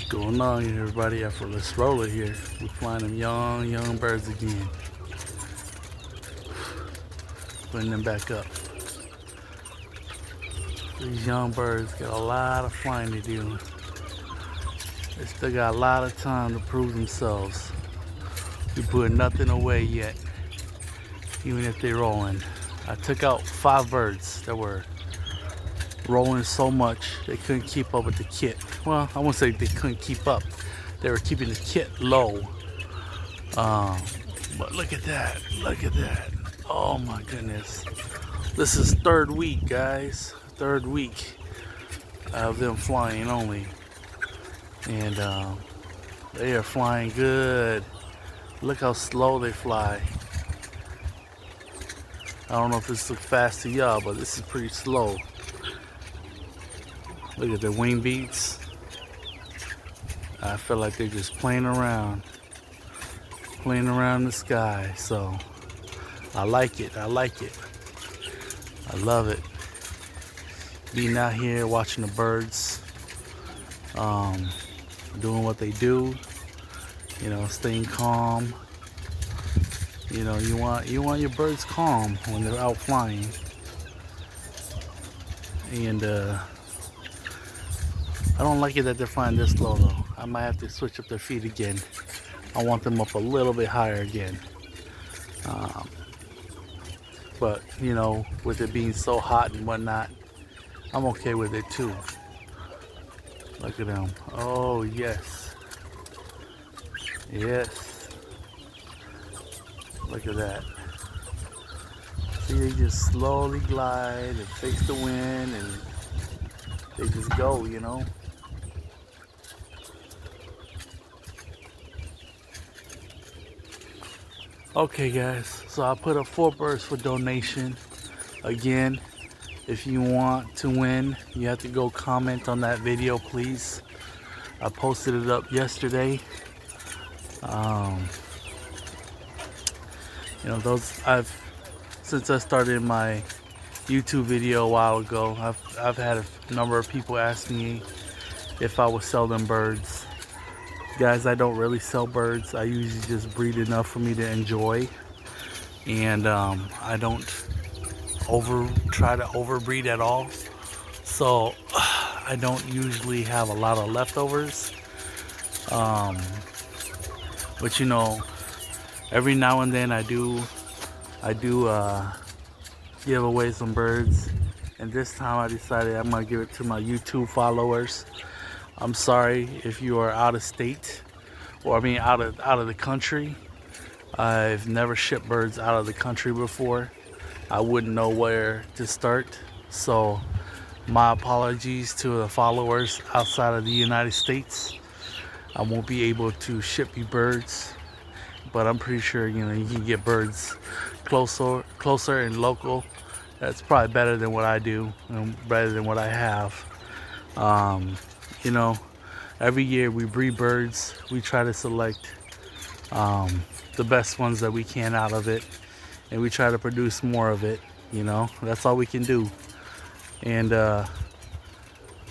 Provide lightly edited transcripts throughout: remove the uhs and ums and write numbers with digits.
Going on here, everybody? F4LESS ROLLER here. We're flying them young birds again. Putting them back up. These young birds got a lot of flying to do. They still got a lot of time to prove themselves. We put nothing away yet, even if they're rolling. I took out 5 birds that were rolling so much they couldn't keep up with the kit. Well, I won't say they couldn't keep up. They were keeping the kit low. But look at that. Look at that. Oh my goodness. This is 3rd week, guys. 3rd week of them flying only. And they are flying good. Look how slow they fly. I don't know if this looks fast to y'all, but this is pretty slow. Look at the wing beats. I feel like they're just playing around the sky. So I like it. I like it. I love it. Being out here watching the birds, doing what they do. You know, staying calm. You know, you want your birds calm when they're out flying. And I don't like it that they're flying this low though. I might have to switch up their feet again. I want them up a little bit higher again. But you know, with it being so hot and whatnot, I'm okay with it too. Look at them. Oh yes. Yes. Look at that. See, they just slowly glide and face the wind and they just go, you know. Okay guys, so I put up 4 birds for donation. Again, if you want to win, you have to go comment on that video, please. I posted it up yesterday. You know, since I started my YouTube video a while ago, I've had a number of people ask me if I would sell them birds. Guys, I don't really sell birds. I usually just breed enough for me to enjoy, and I don't try to overbreed at all. So I don't usually have a lot of leftovers. But you know, every now and then I do give away some birds, and this time I decided I'm gonna give it to my YouTube followers. I'm sorry if you are out of state, or I mean out of the country. I've never shipped birds out of the country before. I wouldn't know where to start. So my apologies to the followers outside of the United States. I won't be able to ship you birds, but I'm pretty sure you know you can get birds closer and local. That's probably better than what I do and better than what I have. You know, every year we breed birds. We try to select the best ones that we can out of it, and we try to produce more of it. You know, that's all we can do. And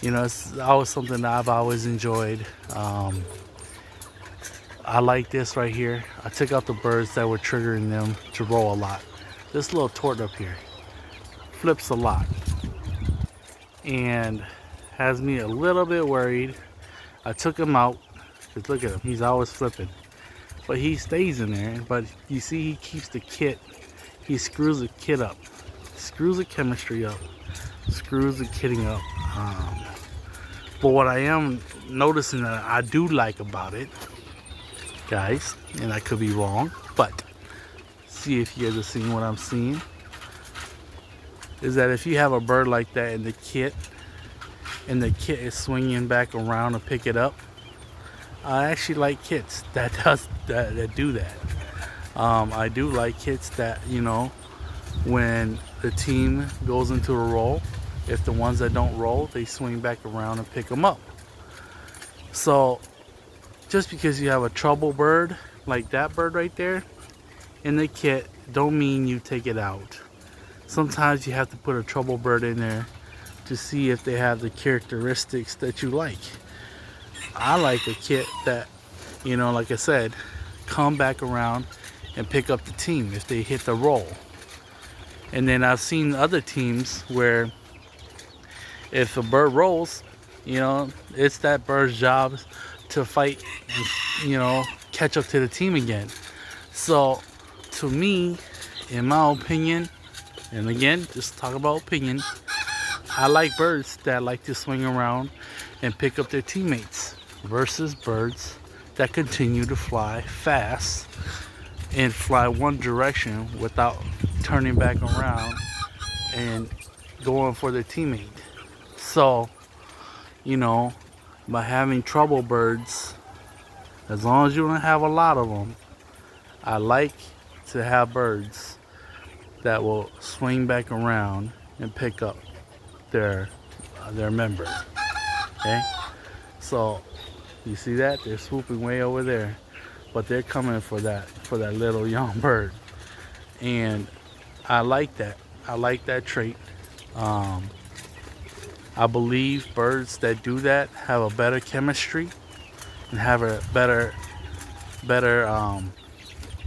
you know, it's always something that I've always enjoyed. I like this right here. I took out the birds that were triggering them to roll a lot. This little tort up here flips a lot and has me a little bit worried. I took him out because look at him, he's always flipping, but he stays in there. But you see, he keeps the kit, he screws the kit up, screws the chemistry up, screws the kitting up. But what I am noticing that I do like about it, guys, and I could be wrong, but see if you guys are seeing what I'm seeing, is that if you have a bird like that in the kit, and the kit is swinging back around to pick it up, I actually like kits that do that. I do like kits that, you know, when the team goes into a roll, if the ones that don't roll, they swing back around and pick them up. So just because you have a trouble bird like that bird right there in the kit, don't mean you take it out. Sometimes you have to put a trouble bird in there to see if they have the characteristics that you like. I like a kit that, you know, like I said, come back around and pick up the team if they hit the roll. And then I've seen other teams where if a bird rolls, you know, it's that bird's job to fight and, you know, catch up to the team again. So to me, in my opinion, and again, just talk about opinion, I like birds that like to swing around and pick up their teammates versus birds that continue to fly fast and fly one direction without turning back around and going for their teammate. So, you know, by having trouble birds, as long as you don't have a lot of them, I like to have birds that will swing back around and pick up their member. Okay, so you see that they're swooping way over there, but they're coming for that little young bird, and I like that. I like that trait. I believe birds that do that have a better chemistry and have a better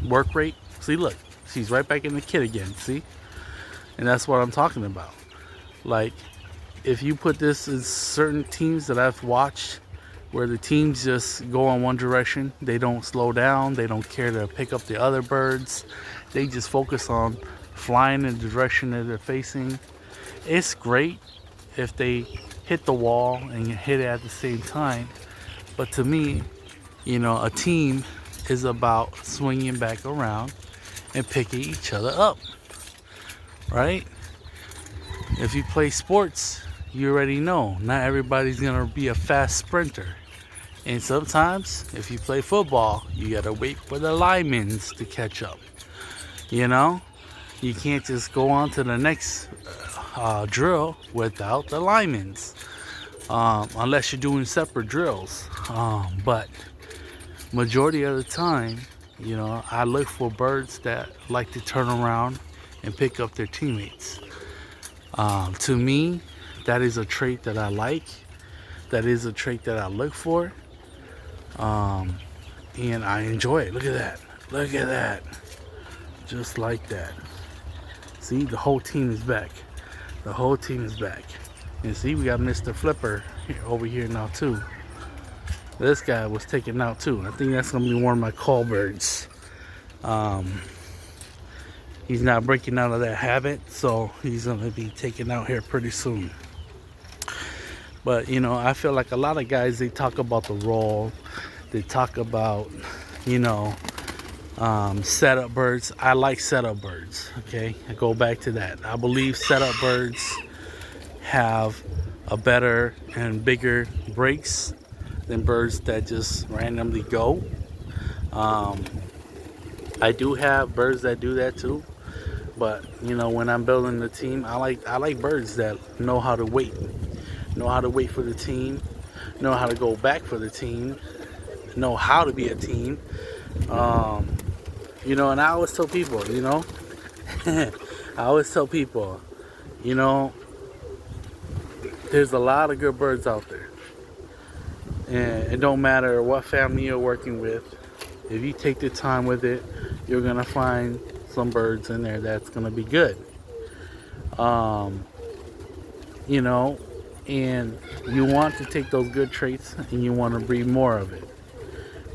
work rate. See, look, she's right back in the kit again. See, and that's what I'm talking about. Like, if you put this in certain teams that I've watched, where the teams just go in one direction, they don't slow down, they don't care to pick up the other birds, they just focus on flying in the direction that they're facing. It's great if they hit the wall and hit it at the same time, but to me, you know, a team is about swinging back around and picking each other up, right? If you play sports, you already know not everybody's gonna be a fast sprinter, and sometimes if you play football, you gotta wait for the linemen to catch up. You know, you can't just go on to the next drill without the linemen, unless you're doing separate drills. But majority of the time, you know, I look for birds that like to turn around and pick up their teammates. To me, that is a trait that I like. That is a trait that I look for. And I enjoy it. Look at that. Look at that. Just like that. See, the whole team is back. The whole team is back. And see, we got Mr. Flipper over here now too. This guy was taken out too. I think that's gonna be one of my call birds. He's not breaking out of that habit, so he's gonna be taken out here pretty soon. But you know, I feel like a lot of guys, they talk about the roll, they talk about, you know, setup birds. I like setup birds. Okay, I go back to that. I believe setup birds have a better and bigger breaks than birds that just randomly go. I do have birds that do that too, but you know, when I'm building the team, I like birds that know how to wait for the team, know how to go back for the team, know how to be a team. You know, and I always tell people, you know, you know, there's a lot of good birds out there. And it don't matter what family you're working with. If you take the time with it, you're going to find some birds in there that's going to be good. You know, and you want to take those good traits and you want to breed more of it.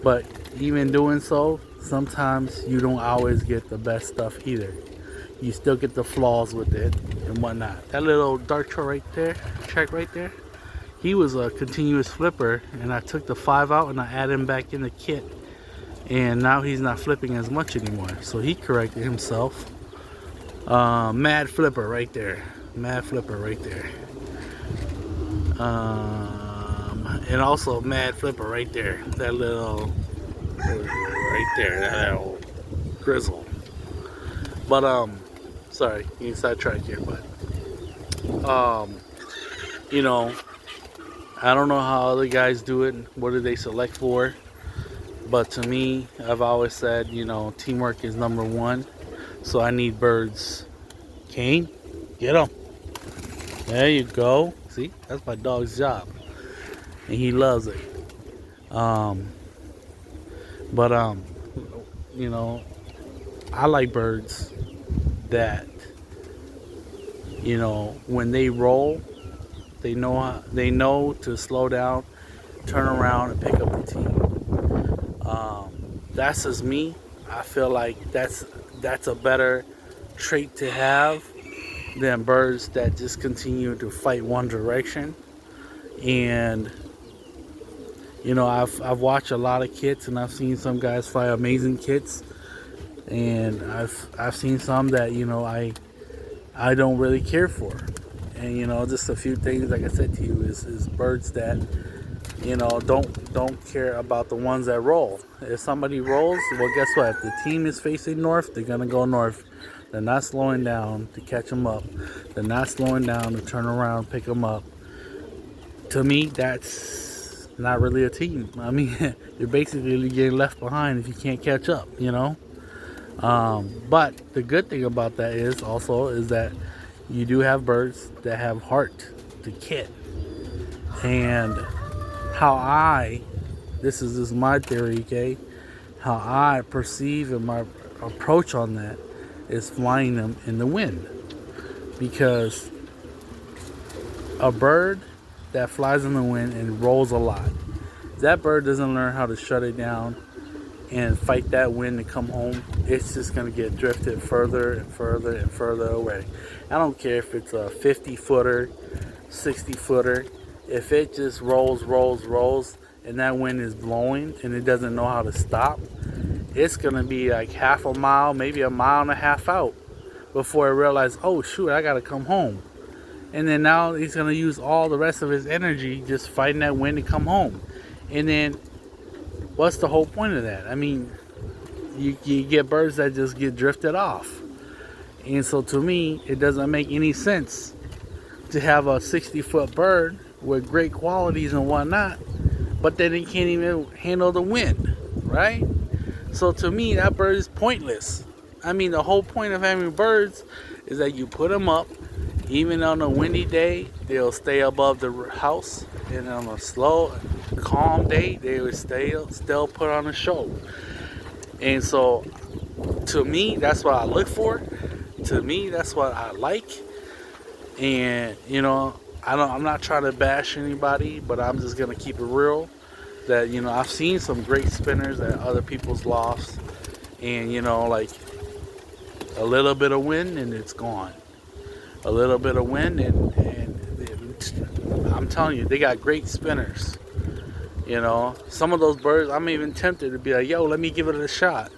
But even doing so, sometimes you don't always get the best stuff either. You still get the flaws with it and whatnot. That little dark check right there, he was a continuous flipper, and I took the 5 out and I added him back in the kit, and now he's not flipping as much anymore, so he corrected himself. Mad flipper right there, and also mad flipper right there, that little right there, that little grizzle. But sorry, you sidetrack here, but you know, I don't know how other guys do it. What do they select for? But to me, I've always said, you know, teamwork is number one. So I need birds. Kane, get them. There you go. See, that's my dog's job, and he loves it. Um, but you know, I like birds that, when they roll, they know to slow down, turn around, and pick up the team. That's just me. I feel like that's a better trait to have than birds that just continue to fight one direction. And I've watched a lot of kits, and I've seen some guys fly amazing kits, and I've seen some that I don't really care for. And just a few things, like I said to you, is birds that don't care about the ones that roll. If somebody rolls, well, guess what? If the team is facing north, they're gonna go north. They're not slowing down to catch them up. They're not slowing down to turn around, pick them up. To me, that's not really a team. I mean, you're basically getting left behind if you can't catch up. But the good thing about that is that you do have birds that have heart to kit. And this is just my theory, okay? How I perceive and my approach on that is flying them in the wind. Because a bird that flies in the wind and rolls a lot, that bird doesn't learn how to shut it down and fight that wind to come home. It's just going to get drifted further and further and further away. I don't care if it's a 50-footer, 60-footer. If it just rolls, and that wind is blowing and it doesn't know how to stop, it's going to be like half a mile, maybe a mile and a half out before it realizes, oh shoot, I got to come home. And then now he's going to use all the rest of his energy just fighting that wind to come home. And then what's the whole point of that? I mean, you get birds that just get drifted off. And so to me, it doesn't make any sense to have a 60-foot bird with great qualities and whatnot, but then it can't even handle the wind, right? So to me, that bird is pointless. I mean, the whole point of having birds is that you put them up, even on a windy day, they'll stay above the house, and on a slow, calm day, they will still put on a show. And so, to me, that's what I look for. To me, that's what I like. And I'm not trying to bash anybody, but I'm just gonna keep it real. That I've seen some great spinners at other people's lofts, and like a little bit of wind and it's gone. A little bit of wind and I'm telling you, they got great spinners. Some of those birds, I'm even tempted to be like, yo, let me give it a shot.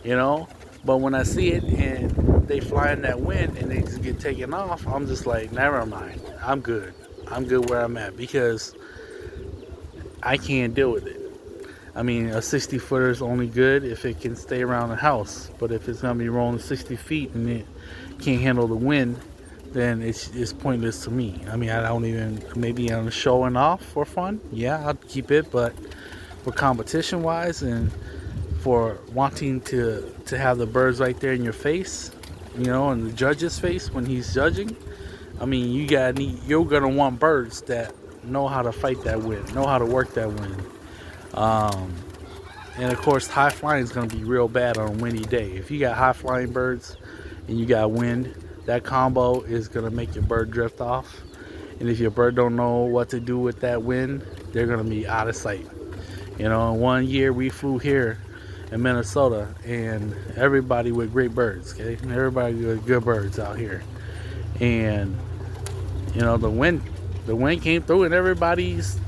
But when I see it and they fly in that wind and they just get taken off, I'm just like, never mind. I'm good where I'm at, because I can't deal with it. I mean, a 60-footer is only good if it can stay around the house. But if it's going to be rolling 60 feet and it can't handle the wind, then it's pointless to me. I mean, I don't even, maybe on a showing off for fun, yeah, I'll keep it. But for competition-wise and for wanting to have the birds right there in your face, in the judge's face when he's judging, I mean, you're gonna want birds that know how to fight that wind, know how to work that wind. And of course, high flying is gonna be real bad on a windy day. If you got high flying birds and you got wind, that combo is gonna make your bird drift off. And if your bird don't know what to do with that wind, they're gonna be out of sight. One year we flew here in Minnesota, and everybody with great birds, okay? Everybody with good birds out here. And the wind came through and everybody's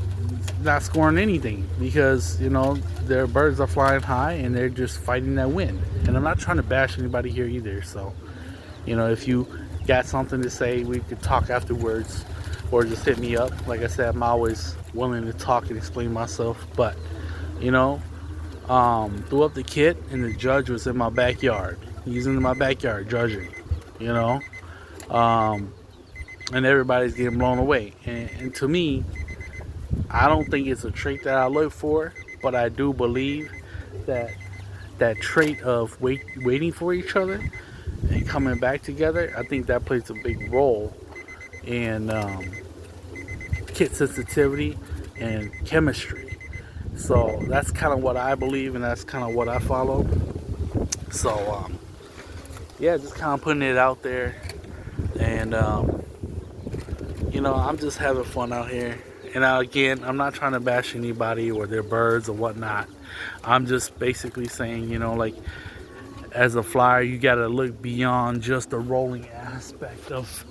not scoring anything because their birds are flying high and they're just fighting that wind. And I'm not trying to bash anybody here either, so if you got something to say, we could talk afterwards, or just hit me up. Like I said, I'm always willing to talk and explain myself. But threw up the kit and the judge was in my backyard. He's in my backyard judging, and everybody's getting blown away. And to me, I don't think it's a trait that I look for, but I do believe that trait of waiting for each other and coming back together, I think that plays a big role in kit sensitivity and chemistry. So that's kind of what I believe, and that's kind of what I follow. So yeah, just kind of putting it out there, and I'm just having fun out here. And again, I'm not trying to bash anybody or their birds or whatnot. I'm just basically saying, like, as a flyer, you got to look beyond just the rolling aspect of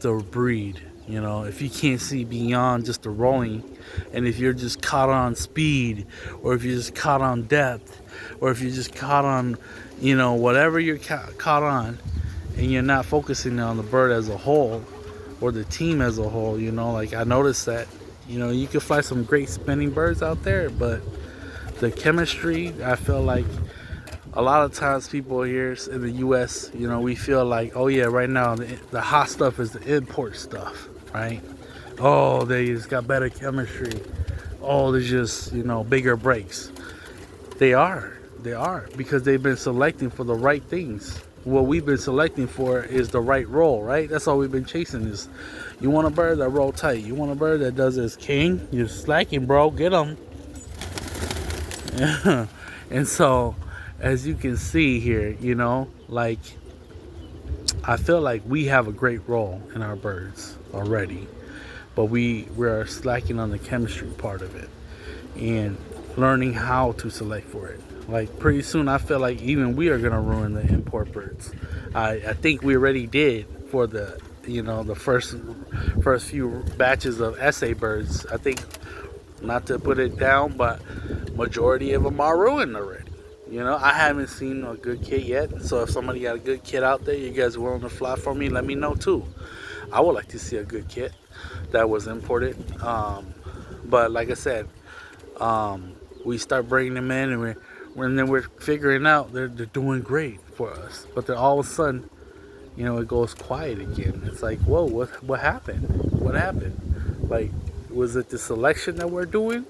the breed. If you can't see beyond just the rolling, and if you're just caught on speed, or if you're just caught on depth, or if you're just caught on, whatever you're caught on, and you're not focusing on the bird as a whole or the team as a whole, like I noticed that, you can fly some great spinning birds out there, but the chemistry, I feel like a lot of times people here in the U.S., we feel like, oh yeah, right now the hot stuff is the import stuff, right? Oh, they just got better chemistry. Oh, there's just, bigger breaks. They are because they've been selecting for the right things. What we've been selecting for is the right roll, right? That's all we've been chasing is, you want a bird that roll tight. You want a bird that does this, king. You're slacking, bro. Get them. Yeah. And so, as you can see here, like, I feel like we have a great roll in our birds already, but we're slacking on the chemistry part of it and learning how to select for it. Like, pretty soon, I feel like even we are gonna ruin the import birds. I think we already did for the the first few batches of essay birds. I think, not to put it down, but majority of them are ruined already. I haven't seen a good kit yet. So if somebody got a good kit out there, you guys willing to fly for me, let me know too. I would like to see a good kit that was imported. But like I said, we start bringing them in, and then we're figuring out they're doing great for us. But then all of a sudden, it goes quiet again. It's like, whoa, what happened? What happened? Like, was it the selection that we're doing?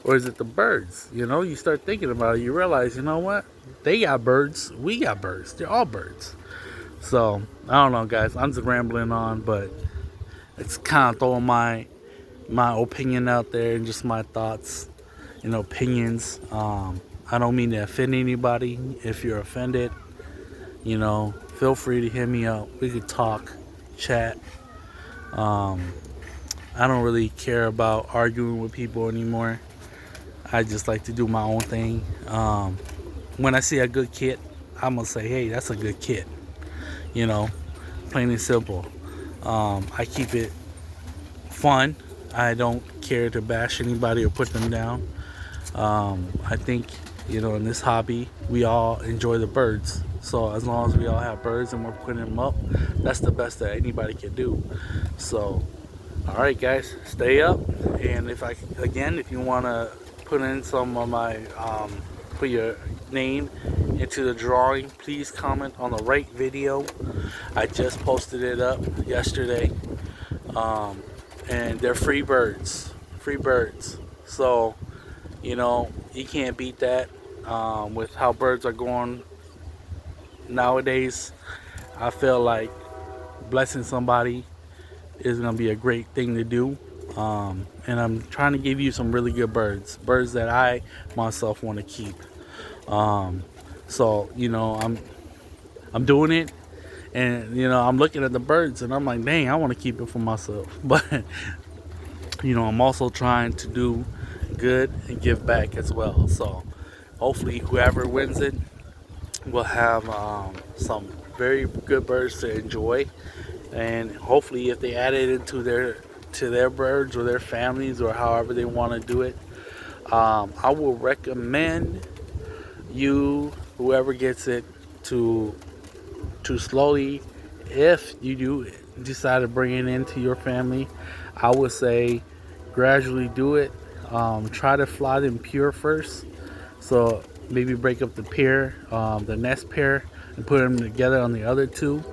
Or is it the birds? You start thinking about it. You realize, what? They got birds. We got birds. They're all birds. So, I don't know, guys. I'm just rambling on, but it's kind of throwing my opinion out there and just my thoughts and opinions. I don't mean to offend anybody. If you're offended, feel free to hit me up. We could talk, chat. I don't really care about arguing with people anymore. I just like to do my own thing. When I see a good kit, I'm gonna say, hey, that's a good kit. Plain and simple. I keep it fun. I don't care to bash anybody or put them down. I think, in this hobby, we all enjoy the birds. So as long as we all have birds and we're putting them up, that's the best that anybody can do. So, all right, guys, stay up. And if you want to put in some of my, put your name into the drawing, please comment on the right video. I just posted it up yesterday. And they're free birds. So, you can't beat that. With how birds are going nowadays, I feel like blessing somebody is going to be a great thing to do. And I'm trying to give you some really good birds that I myself want to keep. So, I'm doing it, and I'm looking at the birds and I'm like, dang, I want to keep it for myself. But I'm also trying to do good and give back as well. So hopefully whoever wins it will have some very good birds to enjoy, and hopefully if they add it into their birds or their families or however they want to do it, I will recommend whoever gets it, to slowly, if you do decide to bring it into your family, I would say gradually do it. Try to fly them pure first. So maybe break up the pair, the nest pair, and put them together on the other two.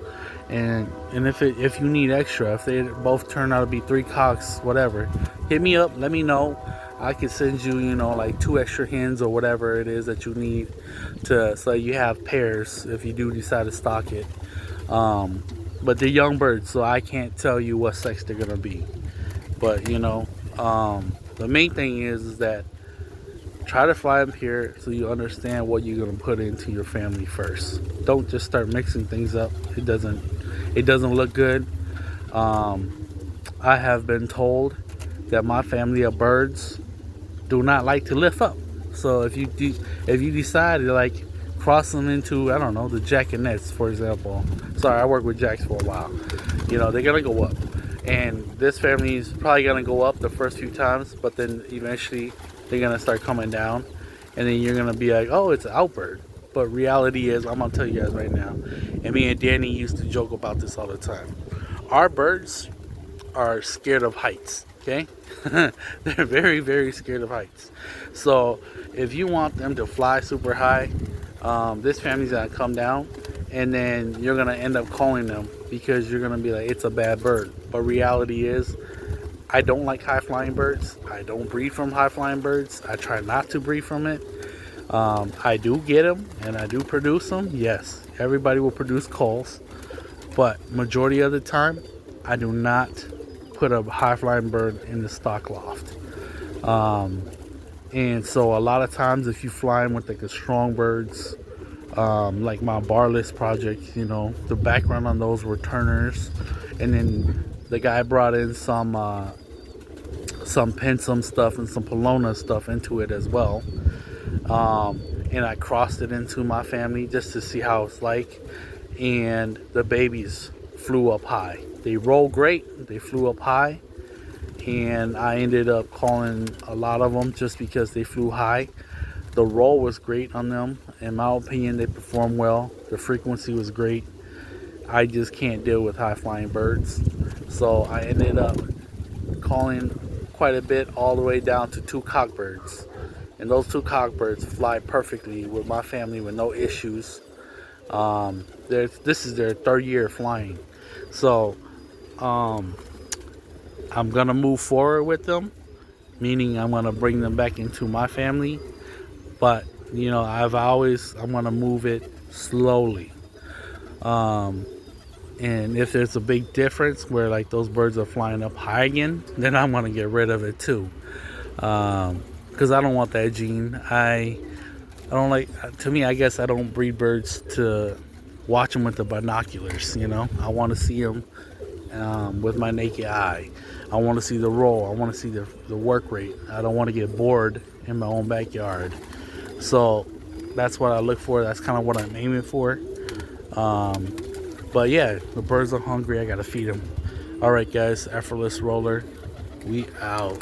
And if you need extra, if they both turn out to be 3 cocks, whatever, hit me up. Let me know. I can send you, like 2 extra hens or whatever it is that you need so you have pairs if you do decide to stock it. But they're young birds, so I can't tell you what sex they're gonna be. But the main thing is that try to fly them here so you understand what you're going to put into your family first. Don't just start mixing things up. It doesn't look good. I have been told that my family of birds do not like to lift up. So if you decide to like cross them into, I don't know, the jack and nets, for example. Sorry, I worked with jacks for a while. You know, they're gonna go up, and this family is probably gonna go up the first few times, but then eventually they're gonna start coming down, and then you're gonna be like, oh, it's an outbird. But reality is, I'm gonna tell you guys right now, and me and Danny used to joke about this all the time. Our birds are scared of heights. Okay, they're very, very scared of heights. So if you want them to fly super high, this family's gonna come down, and then you're gonna end up calling them because you're gonna be like, it's a bad bird. But reality is, I don't like high flying birds. I don't breed from high flying birds. I try not to breed from it. I do get them and I do produce them. Yes, everybody will produce calls, but majority of the time, I do not put a high flying bird in the stock loft. And so a lot of times if you fly them with like the strong birds, like my Barless project, you know, the background on those were Turners, and then the guy brought in some Pensum stuff and some Polona stuff into it as well. And I crossed it into my family just to see how it's like, and the babies flew up high. They roll great, they flew up high, and I ended up calling a lot of them just because they flew high. The roll was great on them. In my opinion, they performed well. The frequency was great. I just can't deal with high flying birds. So I ended up calling quite a bit, all the way down to 2 cockbirds. And those 2 cockbirds fly perfectly with my family with no issues. This is their 3rd year flying. So I'm gonna move forward with them, meaning I'm gonna bring them back into my family. But you know, I'm gonna move it slowly. And if there's a big difference where like those birds are flying up high again, then I'm gonna get rid of it too. Because I don't want that gene. I don't like. To me, I guess I don't breed birds to watch them with the binoculars. You know, I want to see them with my naked eye. I want to see the roll. I want to see the work rate. I don't want to get bored in my own backyard. So that's what I look for. That's kind of what I'm aiming for. But yeah, the birds are hungry. I gotta feed them. All right, guys. F4LESS Roller. We out.